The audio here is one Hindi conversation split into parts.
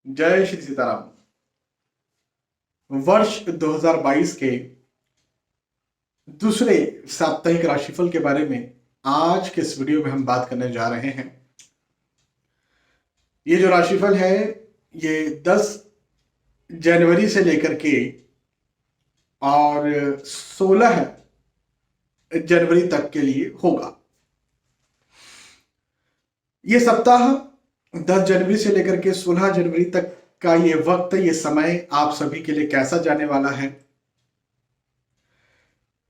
जय श्री सीताराम। वर्ष 2022 के दूसरे साप्ताहिक राशिफल के बारे में आज के इस वीडियो में हम बात करने जा रहे हैं। ये जो राशिफल है ये 10 जनवरी से लेकर के और 16 जनवरी तक के लिए होगा। ये सप्ताह 10 जनवरी से लेकर के 16 जनवरी तक का ये वक्त, ये समय आप सभी के लिए कैसा जाने वाला है,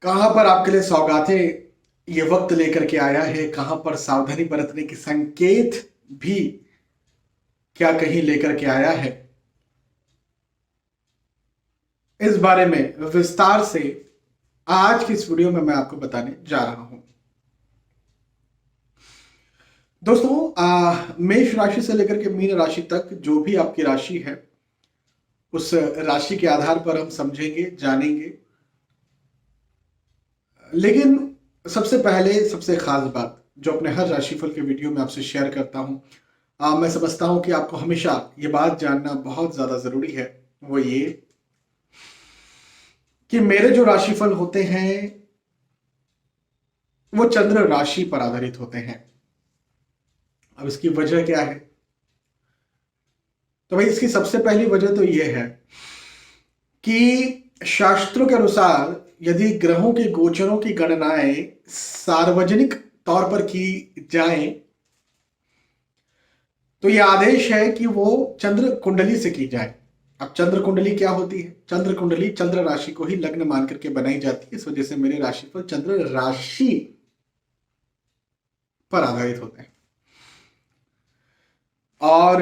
कहां पर आपके लिए सौगातें ये वक्त लेकर के आया है, कहां पर सावधानी बरतने के संकेत भी क्या कहीं लेकर के आया है, इस बारे में विस्तार से आज की इस वीडियो में मैं आपको बताने जा रहा हूं। दोस्तों, मेष राशि से लेकर के मीन राशि तक जो भी आपकी राशि है उस राशि के आधार पर हम समझेंगे, जानेंगे। लेकिन सबसे पहले सबसे खास बात जो अपने हर राशिफल के वीडियो में आपसे शेयर करता हूं, मैं समझता हूं कि आपको हमेशा ये बात जानना बहुत ज्यादा जरूरी है, वो ये कि मेरे जो राशिफल होते हैं वो चंद्र राशि पर आधारित होते हैं। अब इसकी वजह क्या है? तो भाई इसकी सबसे पहली वजह तो यह है कि शास्त्रों के अनुसार यदि ग्रहों के गोचरों की गणनाएं सार्वजनिक तौर पर की जाएं तो यह आदेश है कि वो चंद्र कुंडली से की जाए। अब चंद्र कुंडली क्या होती है? चंद्र कुंडली चंद्र राशि को ही लग्न मान करके बनाई जाती है। इस वजह से मेरे राशिफल चंद्र राशि पर आधारित होते हैं। और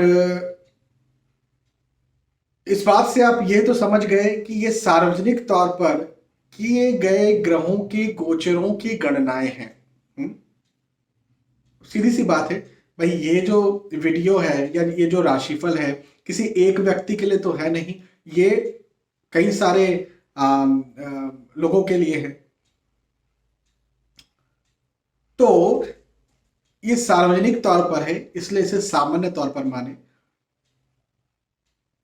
इस बात से आप ये तो समझ गए कि ये सार्वजनिक तौर पर किए गए ग्रहों के गोचरों की गणनाएं हैं। सीधी सी बात है भाई, ये जो वीडियो है या ये जो राशिफल है किसी एक व्यक्ति के लिए तो है नहीं, ये कई सारे लोगों के लिए है। तो ये सार्वजनिक तौर पर है, इसलिए इसे सामान्य तौर पर माने।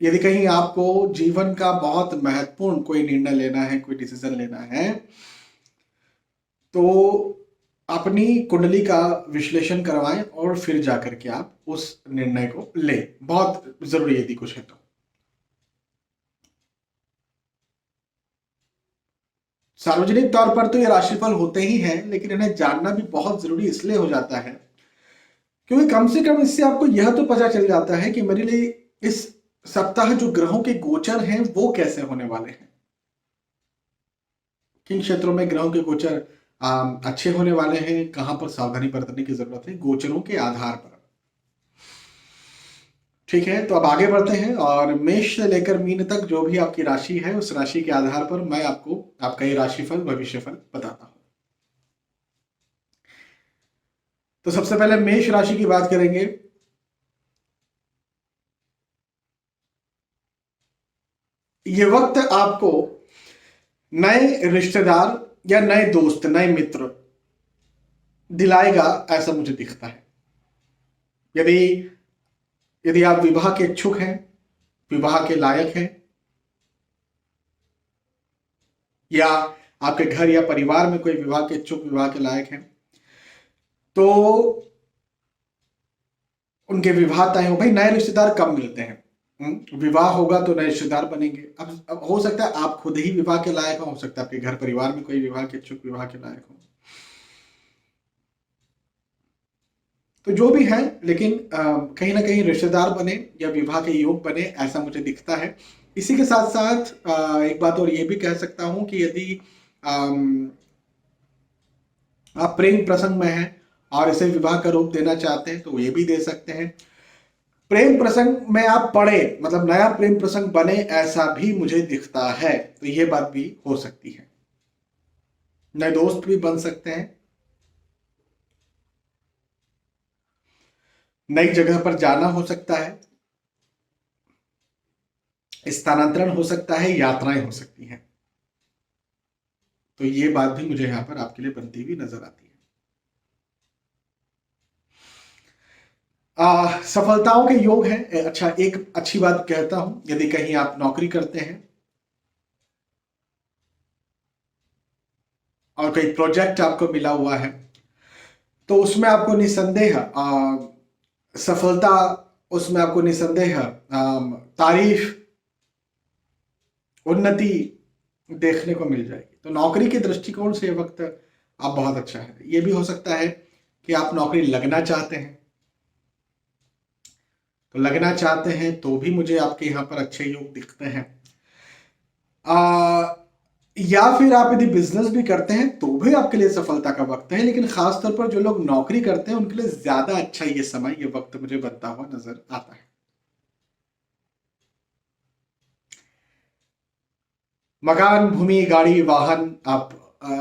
यदि कहीं आपको जीवन का बहुत महत्वपूर्ण कोई निर्णय लेना है, कोई डिसीजन लेना है, तो अपनी कुंडली का विश्लेषण करवाएं और फिर जाकर के आप उस निर्णय को लें। बहुत जरूरी है यदि कुछ है तो। सार्वजनिक तौर पर तो ये राशिफल होते ही हैं, लेकिन इन्हें जानना भी बहुत जरूरी इसलिए हो जाता है क्योंकि कम से कम इससे आपको यह तो पता चल जाता है कि मेरे लिए इस सप्ताह जो ग्रहों के गोचर हैं वो कैसे होने वाले हैं, किन क्षेत्रों में ग्रहों के गोचर अच्छे होने वाले हैं, कहां पर सावधानी बरतने की जरूरत है गोचरों के आधार पर। ठीक है, तो अब आगे बढ़ते हैं और मेष से लेकर मीन तक जो भी आपकी राशि है उस राशि के आधार पर मैं आपको आपका ये राशिफल भविष्यफल बताता हूं। तो सबसे पहले मेष राशि की बात करेंगे। ये वक्त आपको नए रिश्तेदार या नए दोस्त, नए मित्र दिलाएगा, ऐसा मुझे दिखता है। यदि यदि आप विवाह के इच्छुक हैं, विवाह के लायक हैं, या आपके घर या परिवार में कोई विवाह के इच्छुक, विवाह के लायक हैं, तो उनके विवाह तय हो। भाई नए रिश्तेदार कब मिलते हैं? विवाह होगा तो नए रिश्तेदार बनेंगे। अब हो सकता है आप खुद ही विवाह के लायक हो सकता है आपके घर परिवार में कोई विवाह के इच्छुक, विवाह के लायक हो। तो जो भी है, लेकिन कहीं ना कहीं रिश्तेदार बने या विवाह के योग बने, ऐसा मुझे दिखता है। इसी के साथ साथ एक बात और ये भी कह सकता हूं कि यदि आप प्रेम प्रसंग में हैं और इसे विवाह का रूप देना चाहते हैं तो ये भी दे सकते हैं। प्रेम प्रसंग में आप पढ़े, मतलब नया प्रेम प्रसंग बने, ऐसा भी मुझे दिखता है। तो ये बात भी हो सकती है। नए दोस्त भी बन सकते हैं, नई जगह पर जाना हो सकता है, स्थानांतरण हो सकता है, यात्राएं हो सकती हैं। तो ये बात भी मुझे यहां पर आपके लिए बनती हुई नजर आती है। सफलताओं के योग हैं। अच्छा, एक अच्छी बात कहता हूं, यदि कहीं आप नौकरी करते हैं और कोई प्रोजेक्ट आपको मिला हुआ है, तो उसमें आपको निसंदेह सफलता, उसमें आपको निसंदेह तारीफ, उन्नति देखने को मिल जाएगी। तो नौकरी के दृष्टिकोण से ये वक्त आप बहुत अच्छा है। ये भी हो सकता है कि आप नौकरी लगना चाहते हैं, तो लगना चाहते हैं तो भी मुझे आपके यहाँ पर अच्छे योग दिखते हैं। या फिर आप यदि बिजनेस भी करते हैं तो भी आपके लिए सफलता का वक्त है, लेकिन खासतौर पर जो लोग नौकरी करते हैं उनके लिए ज्यादा अच्छा ये समय, ये वक्त मुझे बनता हुआ नजर आता है। मकान, भूमि, गाड़ी, वाहन आप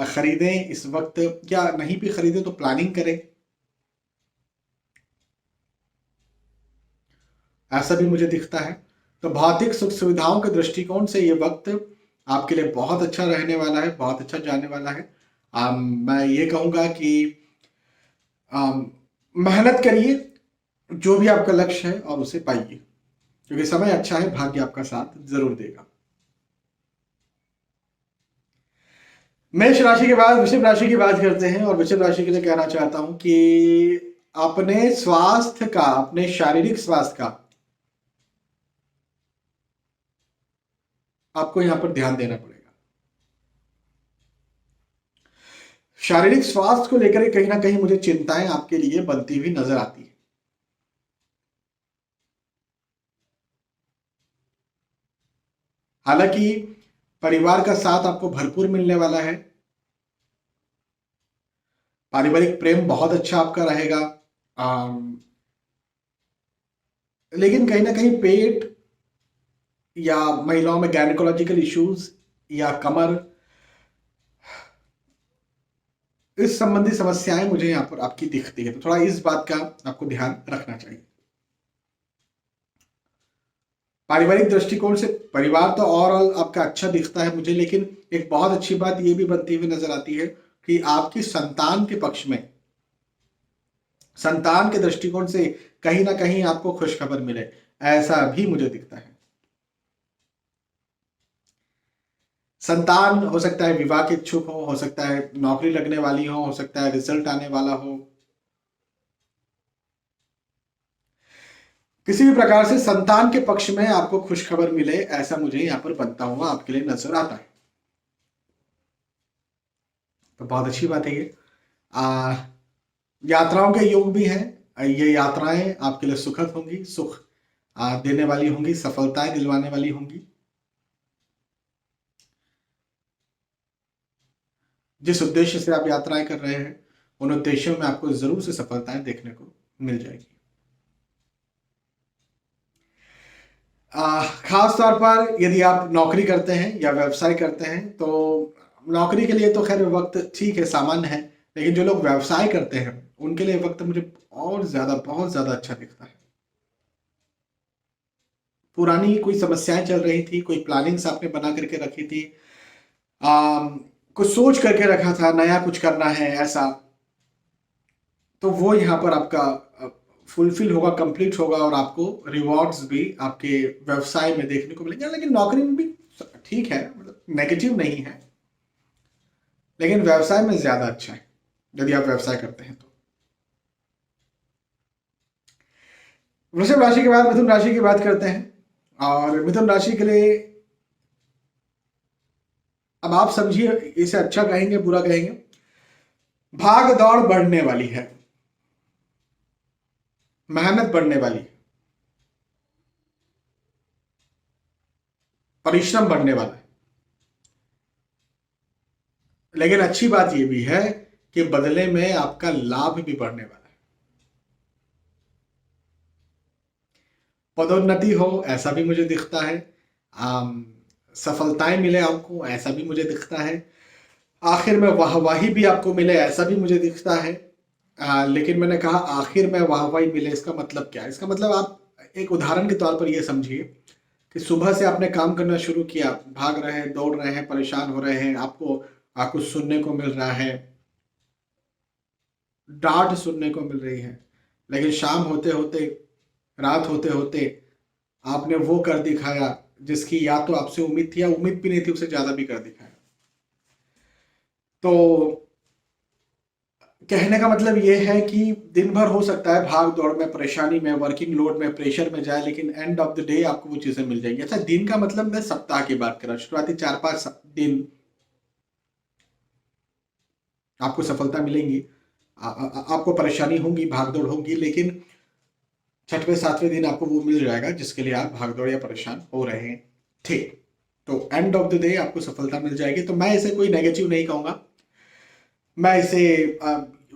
खरीदें इस वक्त, या नहीं भी खरीदें तो प्लानिंग करें, ऐसा भी मुझे दिखता है। तो भौतिक सुख सुविधाओं के दृष्टिकोण से ये वक्त आपके लिए बहुत अच्छा रहने वाला है, बहुत अच्छा जाने वाला है। मैं ये कहूँगा कि मेहनत करिए, जो भी आपका लक्ष्य है और उसे पाइए, क्योंकि समय अच्छा है, भाग्य आपका साथ जरूर देगा। मेष राशि के बाद वृषभ राशि की बात करते हैं, और वृषभ राशि के लिए कहना चाहता हूं कि अपने स्वास्थ्य का, अपने शारीरिक स्वास्थ्य का आपको यहां पर ध्यान देना पड़ेगा। शारीरिक स्वास्थ्य को लेकर कहीं ना कहीं मुझे चिंताएं आपके लिए बनती हुई नजर आती है। हालांकि परिवार का साथ आपको भरपूर मिलने वाला है, पारिवारिक प्रेम बहुत अच्छा आपका रहेगा, लेकिन कहीं ना कहीं पेट या महिलाओं में गायनेकोलॉजिकल इश्यूज या कमर, इस संबंधी समस्याएं मुझे यहाँ पर आपकी दिखती है, तो थोड़ा इस बात का आपको ध्यान रखना चाहिए। पारिवारिक दृष्टिकोण से परिवार तो ओवरऑल आपका अच्छा दिखता है मुझे, लेकिन एक बहुत अच्छी बात ये भी बनती हुई नजर आती है कि आपकी संतान के पक्ष में, संतान के दृष्टिकोण से कहीं ना कहीं आपको खुशखबर मिले, ऐसा भी मुझे दिखता है। संतान हो सकता है विवाह के इच्छुक हो सकता है नौकरी लगने वाली हो सकता है रिजल्ट आने वाला हो, किसी भी प्रकार से संतान के पक्ष में आपको खुशखबर मिले, ऐसा मुझे यहाँ पर बनता हुआ आपके लिए नजर आता है। तो बहुत अच्छी बात है ये। यात्राओं के योग भी हैं, ये यात्राएं आपके लिए सुखद होंगी, सुख देने वाली होंगी, सफलताएं दिलवाने वाली होंगी। जिस उद्देश्य से आप यात्राएं कर रहे हैं उन उद्देश्यों में आपको जरूर से सफलताएं देखने को मिल जाएगी। खास तौर पर यदि आप नौकरी करते हैं या व्यवसाय करते हैं, तो नौकरी के लिए तो खैर वक्त ठीक है, सामान्य है, लेकिन जो लोग व्यवसाय करते हैं उनके लिए वक्त मुझे और ज्यादा, बहुत ज्यादा अच्छा दिखता है। पुरानी कोई समस्याएं चल रही थी, कोई प्लानिंग्स आपने बना करके रखी थी, कुछ सोच करके रखा था नया कुछ करना है ऐसा, तो वो यहाँ पर आपका फुलफिल होगा, कंप्लीट होगा, और आपको रिवॉर्ड्स भी आपके व्यवसाय में देखने को मिलेंगे। लेकिन नौकरी में भी ठीक है, मतलब नेगेटिव नहीं है, लेकिन व्यवसाय में ज्यादा अच्छा है यदि आप व्यवसाय करते हैं तो। वृषभ राशि के बाद मिथुन राशि की बात करते हैं, और मिथुन राशि के लिए अब आप समझिए, इसे अच्छा कहेंगे बुरा कहेंगे, भाग दौड़ बढ़ने वाली है, मेहनत बढ़ने वाली है, परिश्रम बढ़ने वाला है। लेकिन अच्छी बात यह भी है कि बदले में आपका लाभ भी बढ़ने वाला है। पदोन्नति हो ऐसा भी मुझे दिखता है, सफलताएं मिले आपको ऐसा भी मुझे दिखता है, आखिर में वाहवाही भी आपको मिले ऐसा भी मुझे दिखता है। लेकिन मैंने कहा आखिर में वाहवाही मिले, इसका मतलब क्या है? इसका मतलब आप एक उदाहरण के तौर पर यह समझिए कि सुबह से आपने काम करना शुरू किया, भाग रहे हैं, दौड़ रहे हैं, परेशान हो रहे हैं, आपको कुछ सुनने को मिल रहा है, डांट सुनने को मिल रही है, लेकिन शाम होते होते, रात होते होते आपने वो कर दिखाया जिसकी या तो आपसे उम्मीद थी या उम्मीद भी नहीं थी, उससे ज्यादा भी कर दिखाया। तो कहने का मतलब ये है कि दिन भर हो सकता है भाग दौड़ में, परेशानी में, वर्किंग लोड में, प्रेशर में जाए, लेकिन एंड ऑफ द डे आपको वो चीजें मिल जाएंगी। अच्छा, दिन का मतलब मैं सप्ताह की बात कर रहा हूँ, शुरुआती 4-5 दिन आपको सफलता मिलेंगी। आपको परेशानी होगी, भागदौड़ होगी, लेकिन छठवें सातवें दिन आपको वो मिल जाएगा जिसके लिए आप भागदौड़ या परेशान हो रहे थे। तो एंड ऑफ द डे आपको सफलता मिल जाएगी। तो मैं इसे कोई नेगेटिव नहीं कहूंगा, मैं इसे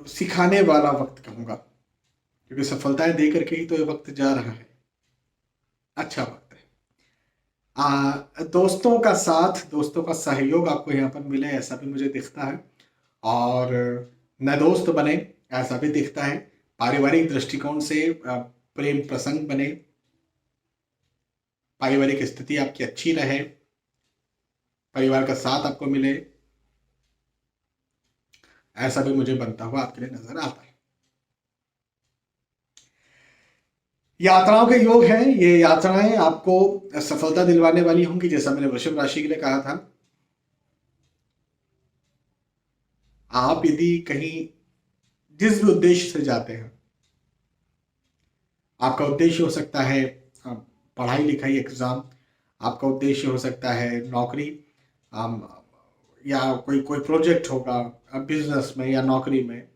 सिखाने वाला वक्त कहूंगा, क्योंकि सफलताएं दे करके ही तो ये वक्त जा रहा है। अच्छा वक्त है। दोस्तों का साथ, दोस्तों का सहयोग आपको यहाँ पर मिले ऐसा भी मुझे दिखता है, और नए दोस्त बने ऐसा भी दिखता है। पारिवारिक दृष्टिकोण से प्रेम प्रसंग बने, पारिवारिक स्थिति आपकी अच्छी रहे, परिवार का साथ आपको मिले, ऐसा भी मुझे बनता हुआ आपके लिए नजर आता है। यात्राओं के योग हैं, ये यात्राएं आपको सफलता दिलवाने वाली होंगी, जैसा मैंने वृषभ राशि के लिए कहा था। आप यदि कहीं जिस भी उद्देश्य से जाते हैं, आपका उद्देश्य हो सकता है पढ़ाई लिखाई एग्जाम, आपका उद्देश्य हो सकता है नौकरी, या कोई कोई प्रोजेक्ट होगा बिजनेस में या नौकरी में,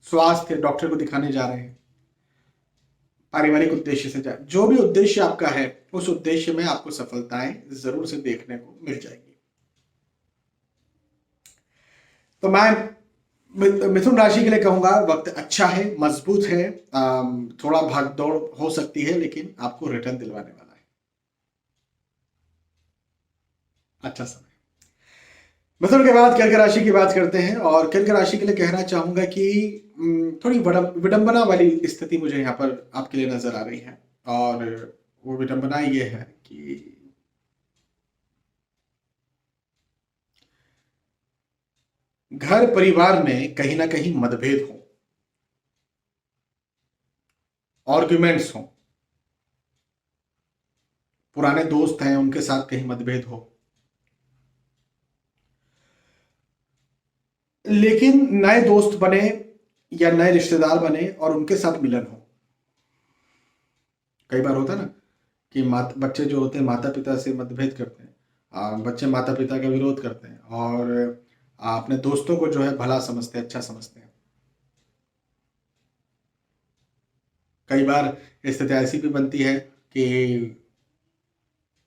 स्वास्थ्य, डॉक्टर को दिखाने जा रहे हैं, पारिवारिक उद्देश्य से जा, जो भी उद्देश्य आपका है उस उद्देश्य में आपको सफलताएं जरूर से देखने को मिल जाएगी। तो मैं मिथुन राशि के लिए कहूंगा वक्त अच्छा है, मजबूत है, थोड़ा भागदौड़ हो सकती है, लेकिन आपको रिटर्न दिलवाने वाला है। अच्छा समय। मिथुन के बाद कर्क राशि की बात करते हैं, और कर्क राशि के लिए कहना चाहूंगा कि थोड़ी विडंबना वाली स्थिति मुझे यहाँ पर आपके लिए नजर आ रही है। और वो विडंबना ये है कि घर परिवार में कहीं ना कहीं मतभेद हो, आर्ग्यूमेंट्स हो, पुराने दोस्त हैं उनके साथ कहीं मतभेद हो, लेकिन नए दोस्त बने या नए रिश्तेदार बने और उनके साथ मिलन हो। कई बार होता है ना कि बच्चे जो होते हैं माता पिता से मतभेद करते हैं, बच्चे माता पिता का विरोध करते हैं, और अपने दोस्तों को जो है भला समझते हैं, अच्छा समझते हैं। कई बार स्थिति ऐसी भी बनती है कि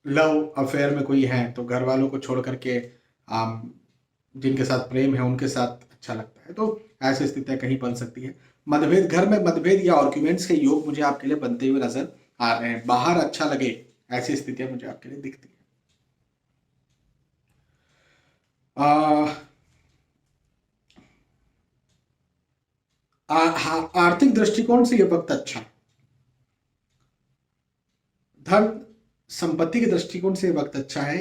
लव अफेयर में कोई है तो घर वालों को छोड़ करके जिनके साथ प्रेम है उनके साथ अच्छा लगता है। तो ऐसी स्थितियां कहीं बन सकती है। मतभेद, घर में मतभेद या आर्ग्यूमेंट्स के योग मुझे आपके लिए बनते हुए नजर आ रहे हैं। बाहर अच्छा लगे ऐसी स्थितियां मुझे आपके लिए दिखती है। आर्थिक दृष्टिकोण से यह वक्त अच्छा है। धन संपत्ति के दृष्टिकोण से वक्त अच्छा है।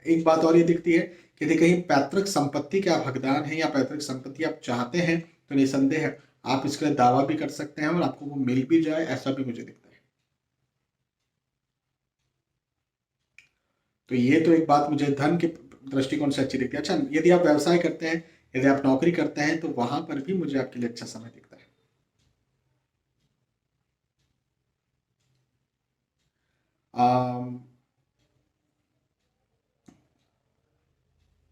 एक बात और ये दिखती है कि यदि कहीं पैतृक संपत्ति के आप हकदार हैं या पैतृक संपत्ति आप चाहते हैं, तो निसंदेह है आप इसके लिए दावा भी कर सकते हैं और आपको वो मिल भी जाए, ऐसा भी मुझे दिखता है। तो ये तो एक बात मुझे धन के दृष्टिकोण से अच्छी दिखती है। अच्छा, यदि आप व्यवसाय करते हैं, यदि आप नौकरी करते हैं, तो वहां पर भी मुझे आपके लिए अच्छा समय दिखता है। आम,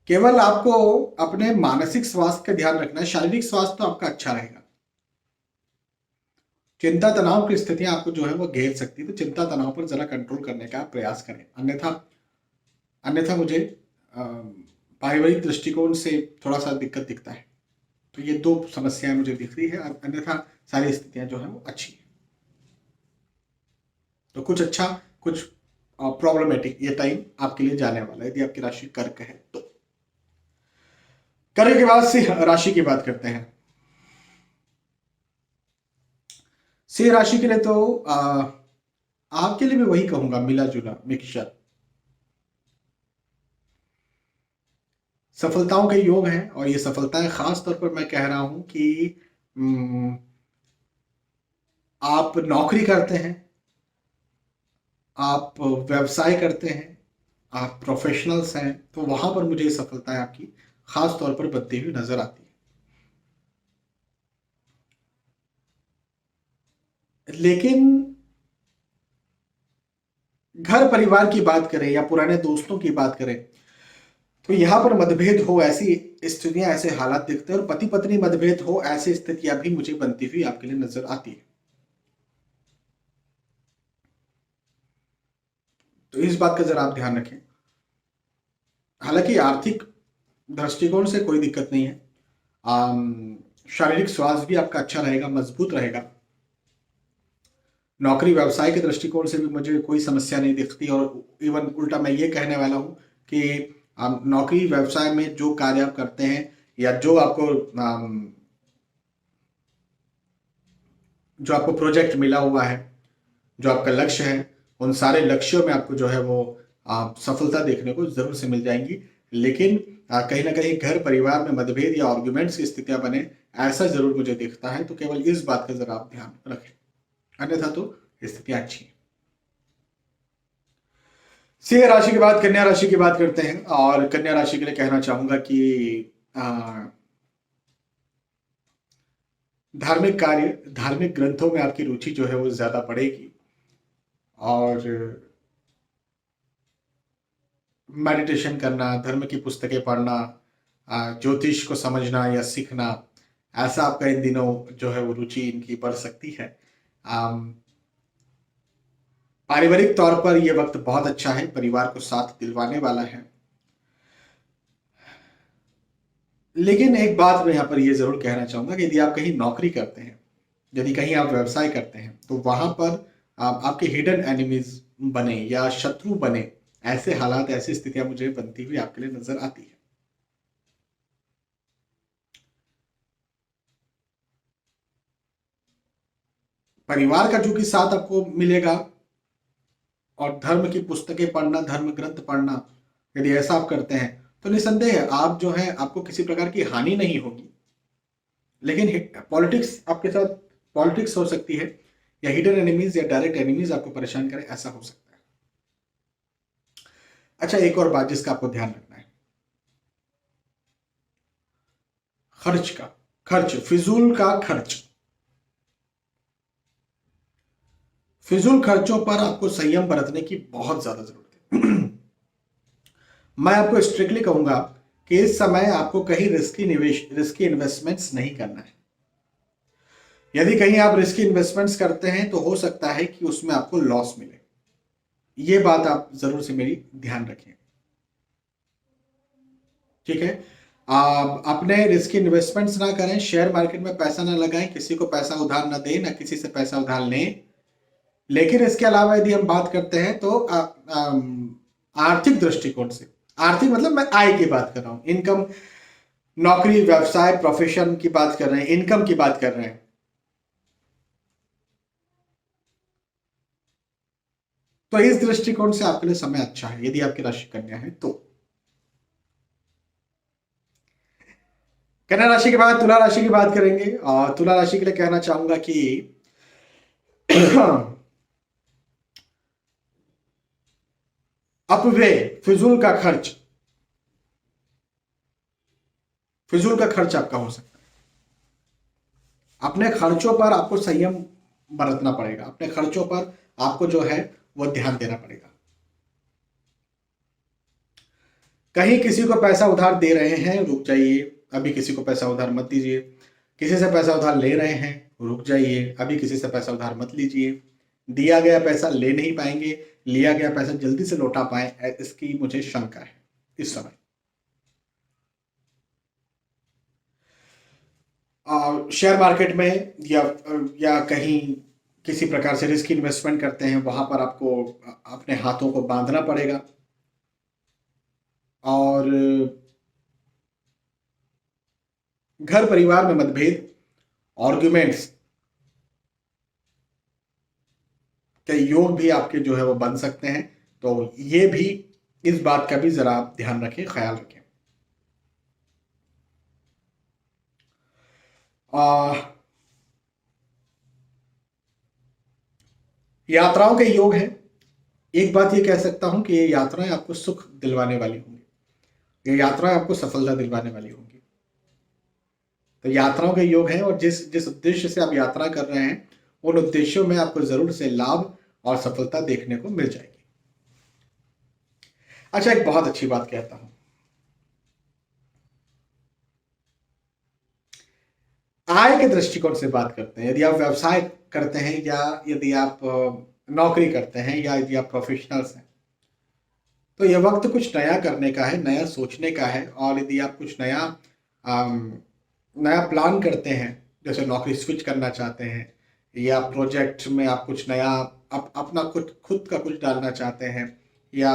केवल आपको अपने मानसिक स्वास्थ्य का ध्यान रखना है, शारीरिक स्वास्थ्य तो आपका अच्छा रहेगा। चिंता तनाव की स्थितियां आपको जो है वो घेर सकती है, तो चिंता तनाव पर जरा कंट्रोल करने का प्रयास करें। अन्यथा अन्यथा मुझे पारिवारिक दृष्टिकोण से थोड़ा सा दिक्कत दिखता है। तो ये दो समस्याएं मुझे दिख रही है, अन्यथा सारी स्थितियां जो है वो अच्छी है। तो कुछ अच्छा, कुछ प्रॉब्लमेटिक ये टाइम आपके लिए जाने वाला है यदि आपकी राशि कर्क है तो। कर्क के बाद से राशि की बात करते हैं। सिंह राशि के लिए तो आपके लिए भी वही कहूंगा, मिला जुला मिक्सचर। सफलताओं के योग हैं, और ये सफलताएं खास तौर पर मैं कह रहा हूं कि आप नौकरी करते हैं, आप व्यवसाय करते हैं, आप प्रोफेशनल्स हैं, तो वहां पर मुझे सफलताएं आपकी खास तौर पर बनती हुई नजर आती है। लेकिन घर परिवार की बात करें या पुराने दोस्तों की बात करें, तो यहां पर मतभेद हो ऐसी स्थितियां, ऐसे हालात दिखते हैं, और पति पत्नी मतभेद हो ऐसी स्थितियां भी मुझे बनती हुई आपके लिए नजर आती है। तो इस बात का जरा आप ध्यान रखें। हालांकि आर्थिक दृष्टिकोण से कोई दिक्कत नहीं है, शारीरिक स्वास्थ्य भी आपका अच्छा रहेगा, मजबूत रहेगा। नौकरी व्यवसाय के दृष्टिकोण से भी मुझे कोई समस्या नहीं दिखती, और इवन उल्टा मैं ये कहने वाला हूँ कि नौकरी व्यवसाय में जो कार्य आप करते हैं, या जो आपको प्रोजेक्ट मिला हुआ है, जो आपका लक्ष्य है, उन सारे लक्ष्यों में आपको जो है वो सफलता देखने को जरूर से मिल जाएंगी। लेकिन कहीं ना कहीं घर परिवार में मतभेद या आर्ग्यूमेंट्स की स्थितियां बने, ऐसा जरूर मुझे दिखता है। तो केवल इस बात का जरा आप ध्यान रखें, अन्यथा तो स्थितियां अच्छी हैं। सिंह राशि के बाद कन्या राशि की बात करते हैं, और कन्या राशि के लिए कहना चाहूंगा कि आ, धार्मिक कार्य, धार्मिक ग्रंथों में आपकी रुचि जो है वो ज्यादा बढ़ेगी, और मेडिटेशन करना, धर्म की पुस्तकें पढ़ना, ज्योतिष को समझना या सीखना, ऐसा आपका इन दिनों जो है वो रुचि इनकी बढ़ सकती है। पारिवारिक तौर पर यह वक्त बहुत अच्छा है, परिवार को साथ दिलवाने वाला है। लेकिन एक बात मैं यहाँ पर यह जरूर कहना चाहूंगा कि यदि आप कहीं नौकरी करते हैं, यदि कहीं आप व्यवसाय करते हैं, तो वहां पर आपके हिडन एनिमीज बने या शत्रु बने, ऐसे हालात, ऐसी स्थितियां मुझे बनती हुई आपके लिए नजर आती है। परिवार का जो कि साथ आपको मिलेगा, और धर्म की पुस्तकें पढ़ना, धर्म ग्रंथ पढ़ना, यदि ऐसा आप करते हैं, तो निसंदेह आप जो है, आपको किसी प्रकार की हानि नहीं होगी। लेकिन पॉलिटिक्स आपके साथ, पॉलिटिक्स हो सकती है, या हिडन एनिमीज या डायरेक्ट एनिमीज आपको परेशान करें, ऐसा हो सकता है। अच्छा, एक और बात जिसका आपको ध्यान रखना है, खर्च का, खर्च, फिजूल का खर्च, फिजूल खर्चों पर आपको संयम बरतने की बहुत ज्यादा जरूरत है। मैं आपको स्ट्रिक्टली कहूंगा कि इस समय आपको कहीं रिस्की निवेश, रिस्की इन्वेस्टमेंट्स नहीं करना है। यदि कहीं आप रिस्की इन्वेस्टमेंट्स करते हैं, तो हो सकता है कि उसमें आपको लॉस मिले। ये बात आप जरूर से मेरी ध्यान रखें, ठीक है। आप अपने रिस्क इन्वेस्टमेंट्स ना करें, शेयर मार्केट में पैसा ना लगाएं, किसी को पैसा उधार ना दें, ना किसी से पैसा उधार लें। लेकिन इसके अलावा यदि हम बात करते हैं, तो आर्थिक दृष्टिकोण से, आर्थिक मतलब मैं आय की बात कर रहा हूं, इनकम, नौकरी व्यवसाय प्रोफेशन की बात कर रहे हैं, इनकम की बात कर रहे हैं, तो इस दृष्टिकोण से आपके लिए समय अच्छा है, यदि आपकी राशि कन्या है तो। कन्या राशि के बाद तुला राशि की बात करेंगे, और तुला राशि के लिए कहना चाहूंगा कि अपव्यय, फिजूल का खर्च, फिजूल का खर्च आपका हो सकता है। अपने खर्चों पर आपको संयम बरतना पड़ेगा, अपने खर्चों पर आपको जो है वो ध्यान देना पड़ेगा। कहीं किसी को पैसा उधार दे रहे हैं, रुक जाइए, अभी किसी को पैसा उधार मत दीजिए। किसी से पैसा उधार ले रहे हैं, रुक जाइए, अभी किसी से पैसा उधार मत लीजिए। दिया गया पैसा ले नहीं पाएंगे, लिया गया पैसा जल्दी से लौटा पाए, इसकी मुझे शंका है इस समय। शेयर मार्केट में, या कहीं किसी प्रकार से रिस्क इन्वेस्टमेंट करते हैं, वहां पर आपको अपने हाथों को बांधना पड़ेगा। और घर परिवार में मतभेद, आर्ग्यूमेंट्स के योग भी आपके जो है वो बन सकते हैं। तो ये भी, इस बात का भी जरा आप ध्यान रखें, ख्याल रखें। आ, यात्राओं के योग हैं। एक बात ये कह सकता हूं कि ये यात्राएं आपको सुख दिलवाने वाली होंगी, ये यात्राएं आपको सफलता दिलवाने वाली होंगी। तो यात्राओं के योग हैं, और जिस जिस उद्देश्य से आप यात्रा कर रहे हैं उन उद्देश्यों में आपको जरूर से लाभ और सफलता देखने को मिल जाएगी। अच्छा, एक बहुत अच्छी बात कहता हूं। आय के दृष्टिकोण से बात करते हैं, यदि आप व्यवसाय करते हैं या यदि आप नौकरी करते हैं या यदि आप प्रोफेशनल्स हैं, तो यह वक्त कुछ नया करने का है, नया सोचने का है। और यदि आप कुछ नया नया प्लान करते हैं, जैसे नौकरी स्विच करना चाहते हैं या प्रोजेक्ट में आप कुछ नया अपना खुद का कुछ डालना चाहते हैं, या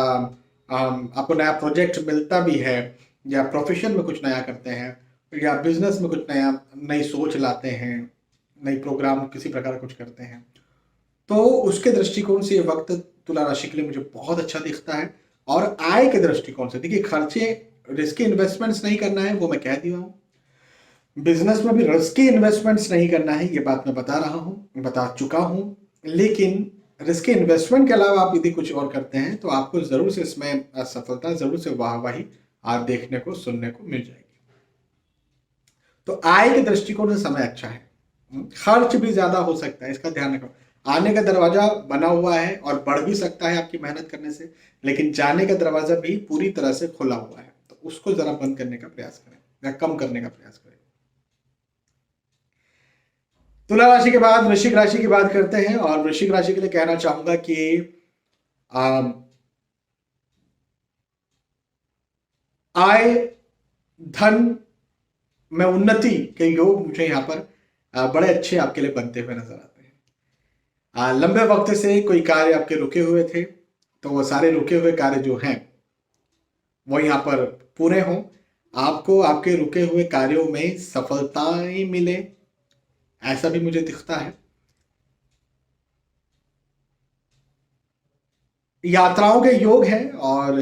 आपको नया प्रोजेक्ट मिलता भी है, या प्रोफेशन में कुछ नया करते हैं, या बिजनेस में कुछ नई सोच लाते हैं, नई प्रोग्राम किसी प्रकार का कुछ करते हैं, तो उसके दृष्टिकोण से ये वक्त तुला राशि के लिए मुझे बहुत अच्छा दिखता है। और आय के दृष्टिकोण से देखिए, खर्चे, रिस्की इन्वेस्टमेंट्स नहीं करना है, वो मैं कह दिया हूँ। बिजनेस में भी रिस्की इन्वेस्टमेंट्स नहीं करना है, ये बात मैं बता चुका हूँ। लेकिन रिस्की इन्वेस्टमेंट के अलावा आप यदि कुछ और करते हैं तो आपको जरूर से इसमें सफलता, जरूर से वाहवाही आप देखने को, सुनने को मिल जाएगी। तो आय के दृष्टिकोण से समय अच्छा है। खर्च भी ज्यादा हो सकता है, इसका ध्यान रखो। आने का दरवाजा बना हुआ है और बढ़ भी सकता है आपकी मेहनत करने से, लेकिन जाने का दरवाजा भी पूरी तरह से खुला हुआ है, तो उसको जरा बंद करने का प्रयास करें या कम करने का प्रयास करें। तुला राशि के बाद वृश्चिक राशि की बात करते हैं, और वृश्चिक राशि के लिए कहना चाहूंगा कि आय, धन में उन्नति के योग मुझे यहाँ पर बड़े अच्छे आपके लिए बनते हुए नजर आते हैं। लंबे वक्त से कोई कार्य आपके रुके हुए थे, तो वो सारे रुके हुए कार्य जो हैं वो यहाँ पर पूरे हों। आपको आपके रुके हुए कार्यों में सफलताएं मिले, ऐसा भी मुझे दिखता है। यात्राओं के योग हैं, और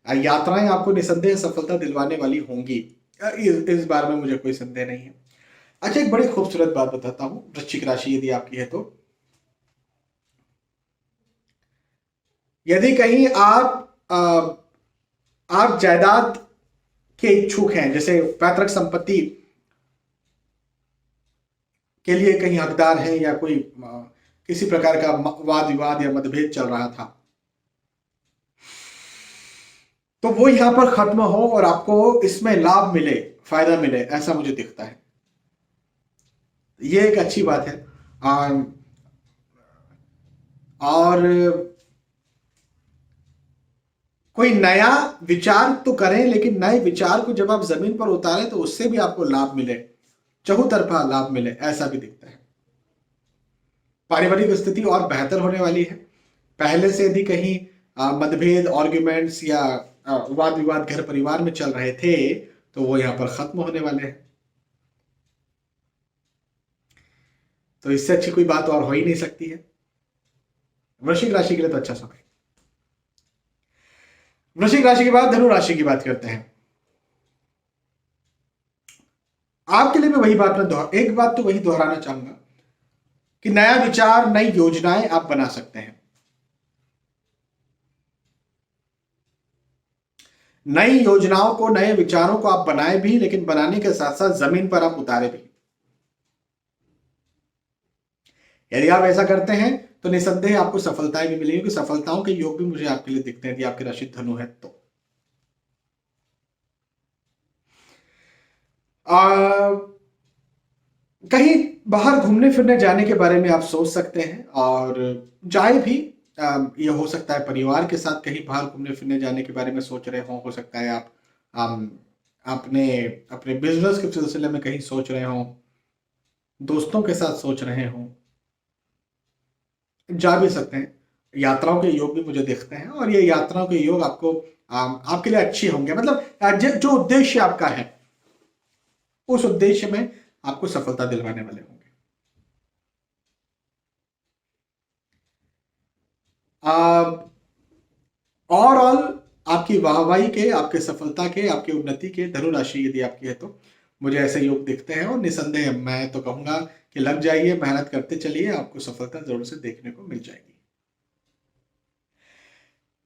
यात्राएं आपको निसंदेह सफलता दिलवाने वाली होंगी, इस बार में मुझे कोई संदेह नहीं है। अच्छा, एक बड़ी खूबसूरत बात बताता हूं, वृश्चिक राशि यदि आपकी है तो, यदि कहीं आप जायदाद के इच्छुक हैं, जैसे पैतृक संपत्ति के लिए कहीं हकदार हैं, या कोई किसी प्रकार का वाद विवाद या मतभेद चल रहा था, तो वो यहां पर खत्म हो और आपको इसमें लाभ मिले, फायदा मिले, ऐसा मुझे दिखता है। ये एक अच्छी बात है। और कोई नया विचार तो करें, लेकिन नए विचार को जब आप जमीन पर उतारें तो उससे भी आपको लाभ मिले, चहुतरफा लाभ मिले, ऐसा भी दिखता है। पारिवारिक स्थिति और बेहतर होने वाली है। पहले से यदि कहीं मतभेद, आर्ग्यूमेंट्स या वाद विवाद घर परिवार में चल रहे थे, तो वो यहां पर खत्म होने वाले हैं। तो इससे अच्छी कोई बात और हो ही नहीं सकती है। वृश्चिक राशि के लिए तो अच्छा समय। वृश्चिक राशि के बाद धनु राशि की बात करते हैं। आपके लिए मैं वही बात में एक बात तो वही दोहराना चाहूंगा कि नया विचार, नई योजनाएं आप बना सकते हैं। नई योजनाओं को, नए विचारों को आप बनाए भी, लेकिन बनाने के साथ साथ जमीन पर आप उतारे भी। यदि आप ऐसा करते हैं तो निसंदेह आपको सफलताएं भी मिलेंगी, क्योंकि सफलताओं के योग भी मुझे आपके लिए दिखते हैं यदि आपकी राशि धनु है तो। कहीं बाहर घूमने फिरने जाने के बारे में आप सोच सकते हैं, और जाए भी। ये हो सकता है परिवार के साथ कहीं बाहर घूमने फिरने जाने के बारे में सोच रहे हो सकता है आप अपने अपने बिजनेस के सिलसिले में कहीं सोच रहे हो, दोस्तों के साथ सोच रहे हो, जा भी सकते हैं। यात्राओं के योग भी मुझे दिखते हैं, और ये यात्राओं के योग आपको आपके लिए अच्छे होंगे। मतलब जो उद्देश्य आपका है, उस उद्देश्य में आपको सफलता दिलवाने वाले होंगे। ओवरऑल आपकी वाहवाही के, आपके सफलता के, आपकी उन्नति के, धनु राशि यदि आपकी है तो मुझे ऐसे योग दिखते हैं। और निसंदेह मैं तो कहूंगा कि लग जाइए, मेहनत करते चलिए, आपको सफलता जरूर से देखने को मिल जाएगी।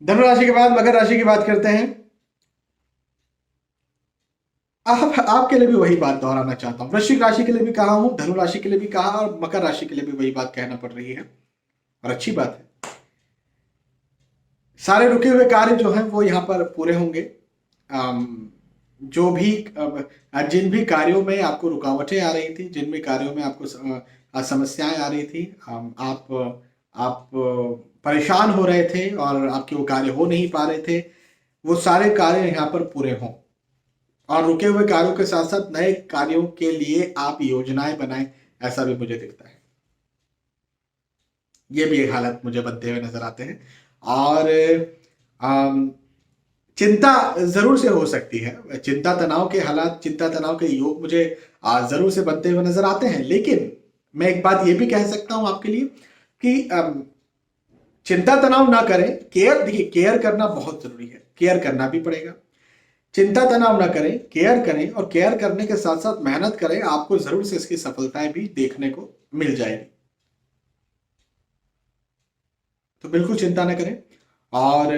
धनु राशि के बाद मकर राशि की बात करते हैं। आप आपके लिए भी वही बात दोहराना चाहता हूं, वृश्चिक राशि के लिए भी कहा हूं, धनु राशि के लिए भी कहा और मकर राशि के लिए भी वही बात कहना पड़ रही है, और अच्छी बात है। सारे रुके हुए कार्य जो हैं वो यहाँ पर पूरे होंगे। जो भी जिन भी कार्यों में आपको रुकावटें आ रही थी, जिन भी कार्यों में आपको समस्याएं आ रही थी, आप परेशान हो रहे थे और आपके वो कार्य हो नहीं पा रहे थे, वो सारे कार्य यहाँ पर पूरे हों। और रुके हुए कार्यों के साथ साथ नए कार्यों के लिए आप योजनाएं बनाएं, ऐसा भी मुझे दिखता है। ये भी एक हालत मुझे बनते हुए नजर आते हैं। और चिंता जरूर से हो सकती है, चिंता तनाव के हालात, चिंता तनाव के योग मुझे जरूर से बनते हुए नजर आते हैं। लेकिन मैं एक बात ये भी कह सकता हूं आपके लिए कि चिंता तनाव ना करें, केयर, देखिए केयर करना बहुत जरूरी है, केयर करना भी पड़ेगा। चिंता तनाव ना करें, केयर करें, और केयर करने के साथ साथ मेहनत करें, आपको जरूर से इसकी सफलताएं भी देखने को मिल जाएगी। तो बिल्कुल चिंता न करें। और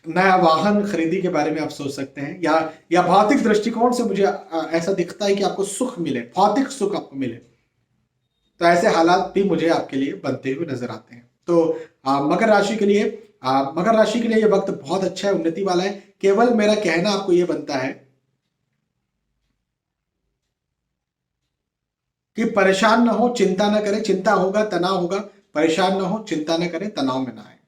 नया वाहन खरीदी के बारे में आप सोच सकते हैं, या भौतिक दृष्टिकोण से मुझे ऐसा दिखता है कि आपको सुख मिले, भौतिक सुख आपको मिले, तो ऐसे हालात भी मुझे आपके लिए बनते हुए नजर आते हैं। तो मकर राशि के लिए मकर राशि के लिए ये वक्त बहुत अच्छा है, उन्नति वाला है। केवल मेरा कहना आपको ये बनता है कि परेशान ना हो, चिंता ना करें, चिंता होगा तनाव होगा, परेशान ना हो, चिंता ना करें, तनाव में ना आए।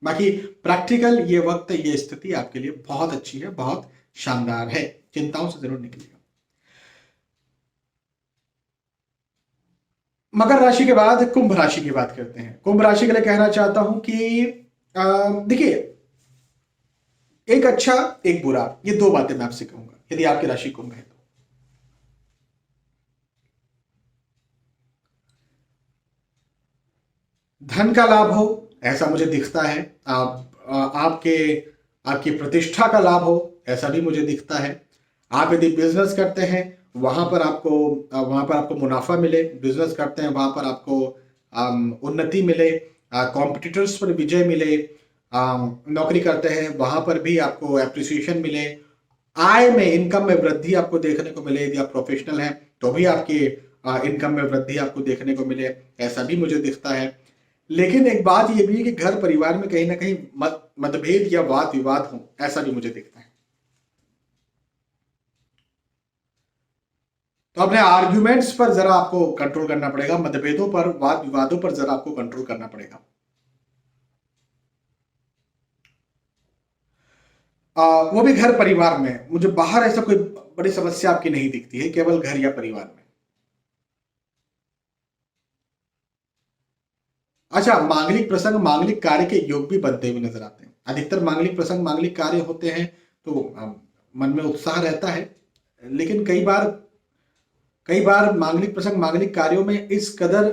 बाकी प्रैक्टिकल ये वक्त, ये स्थिति आपके लिए बहुत अच्छी है, बहुत शानदार है, चिंताओं से जरूर निकलिएगा। मकर राशि के बाद कुंभ राशि की बात करते हैं। कुंभ राशि के लिए कहना चाहता हूं कि देखिए, एक अच्छा एक बुरा, ये दो बातें मैं आपसे कहूंगा यदि आपकी राशि कुंभ है तो। धन का लाभ हो ऐसा मुझे दिखता है, आपके आपकी प्रतिष्ठा का लाभ हो ऐसा भी मुझे दिखता है। आप यदि बिजनेस करते हैं वहां पर आपको मुनाफा मिले, बिजनेस करते हैं वहां पर आपको उन्नति मिले, कॉम्पिटिटर्स पर विजय मिले, नौकरी करते हैं वहां पर भी आपको एप्रिसिएशन मिले, आय में, इनकम में वृद्धि आपको देखने को मिले। यदि आप प्रोफेशनल हैं तो भी आपकी इनकम में वृद्धि आपको देखने को मिले, ऐसा भी मुझे दिखता है। लेकिन एक बात यह भी है कि घर परिवार में कहीं ना कहीं मतभेद या वाद विवाद हो, ऐसा भी मुझे दिखता है। तो अपने आर्ग्यूमेंट्स पर जरा आपको कंट्रोल करना पड़ेगा, मतभेदों पर, वाद विवादों पर जरा आपको कंट्रोल करना पड़ेगा। वो भी घर परिवार में, मुझे बाहर ऐसा कोई बड़ी समस्या आपकी नहीं दिखती है, केवल घर या परिवार में। अच्छा, मांगलिक प्रसंग, मांगलिक कार्य के योग भी बनते हुए नजर आते हैं। अधिकतर मांगलिक प्रसंग, मांगलिक कार्य होते हैं तो मन में उत्साह रहता है। लेकिन कई बार मांगलिक प्रसंग, मांगलिक कार्यों में इस कदर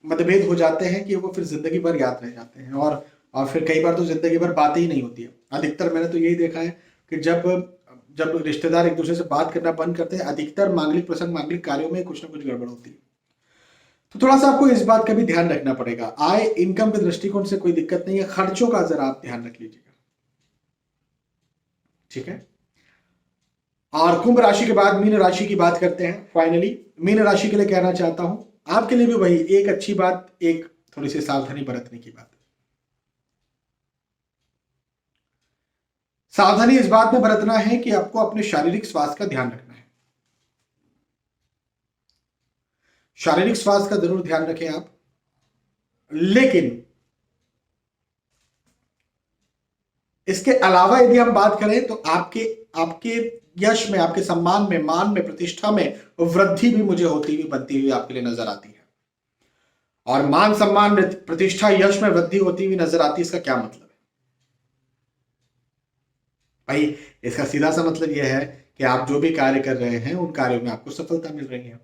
मतभेद हो जाते हैं कि वो फिर जिंदगी भर याद रह जाते हैं, और फिर कई बार तो जिंदगी भर बातें ही नहीं होती है। अधिकतर मैंने तो यही देखा है कि जब जब रिश्तेदार एक दूसरे से बात करना बंद करते हैं, अधिकतर मांगलिक प्रसंग, मांगलिक कार्यों में कुछ ना कुछ गड़बड़ होती है। तो थोड़ा सा आपको इस बात का भी ध्यान रखना पड़ेगा। आय इनकम के दृष्टिकोण से कोई दिक्कत नहीं है, खर्चों का जरा आप ध्यान रख लीजिएगा, ठीक है। और कुंभ राशि के बाद मीन राशि की बात करते हैं। फाइनली मीन राशि के लिए कहना चाहता हूं, आपके लिए भी वही एक अच्छी बात, एक थोड़ी सी सावधानी बरतने की बात। सावधानी इस बात में बरतना है कि आपको अपने शारीरिक स्वास्थ्य का ध्यान रखना है। शारीरिक स्वास्थ्य का जरूर ध्यान रखें आप। लेकिन इसके अलावा यदि हम बात करें तो आपके आपके यश में, आपके सम्मान में, मान में, प्रतिष्ठा में वृद्धि भी मुझे होती हुई, बनती हुई आपके लिए नजर आती है। और मान सम्मान, प्रतिष्ठा, यश में वृद्धि होती हुई नजर आती है, इसका क्या मतलब है भाई? इसका सीधा सा मतलब यह है कि आप जो भी कार्य कर रहे हैं उन कार्यों में आपको सफलता मिल रही है।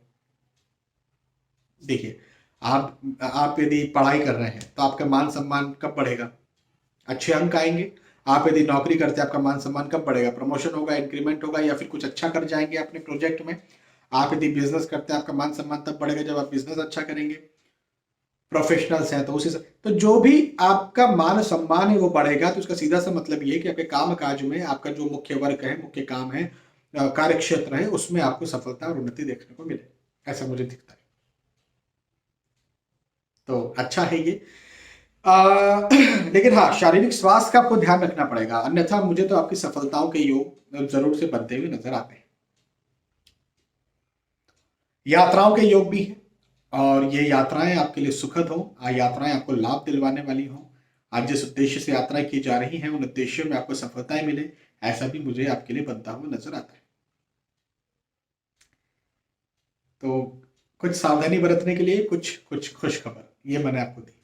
देखिए, आप यदि पढ़ाई कर रहे हैं तो आपका मान सम्मान कब बढ़ेगा? अच्छे अंक आएंगे। आप यदि नौकरी करते हैं, आपका मान सम्मान कब बढ़ेगा? प्रमोशन होगा, इंक्रीमेंट होगा, या फिर कुछ अच्छा कर जाएंगे अपने प्रोजेक्ट में। आप यदि बिजनेस करते हैं, आपका मान सम्मान तब बढ़ेगा जब आप बिजनेस अच्छा करेंगे। प्रोफेशनल्स हैं तो उसी से, तो जो भी आपका मान सम्मान है वो बढ़ेगा। तो उसका सीधा सा मतलब ये है कि आपके काम काज में आपका जो मुख्य वर्क है, मुख्य काम है, कार्य क्षेत्र है, उसमें आपको सफलता और उन्नति देखने को मिले, ऐसा मुझे दिखता है। तो अच्छा है ये। लेकिन हाँ, शारीरिक स्वास्थ्य का आपको ध्यान रखना पड़ेगा, अन्यथा मुझे तो आपकी सफलताओं के योग जरूर से बनते हुए नजर आते हैं। यात्राओं के योग भी हैं, और ये यात्राएं आपके लिए सुखद हो, यात्राएं आपको लाभ दिलवाने वाली हो। आज जिस उद्देश्य से यात्राएं की जा रही हैं उन उद्देश्यों में आपको सफलताएं मिले, ऐसा भी मुझे आपके लिए बनता हुआ नजर आता है। तो कुछ सावधानी बरतने के लिए कुछ कुछ खुश खबर ये मैंने आपको दी।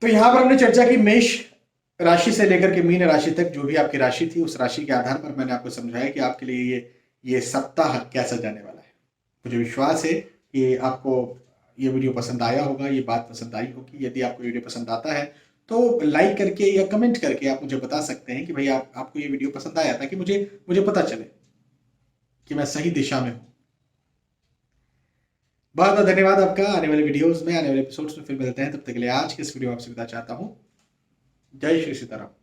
तो यहां पर हमने चर्चा की मेष राशि से लेकर के मीन राशि तक, जो भी आपकी राशि थी उस राशि के आधार पर मैंने आपको समझाया कि आपके लिए ये सप्ताह कैसा जाने वाला है। मुझे विश्वास है कि आपको ये वीडियो पसंद आया होगा, ये बात पसंद आई होगी। यदि आपको वीडियो पसंद आता है तो लाइक करके या कमेंट करके आप मुझे बता सकते हैं कि भाई आपको ये वीडियो पसंद आया, ताकि मुझे मुझे पता चले कि मैं सही दिशा में हूँ। बहुत बहुत धन्यवाद आपका। आने वाले वीडियोस में, आने वाले एपिसोड्स में फिर मिलते हैं। तब तक के लिए आज के इस वीडियो में आपसे विदा चाहता हूँ। जय श्री सीताराम।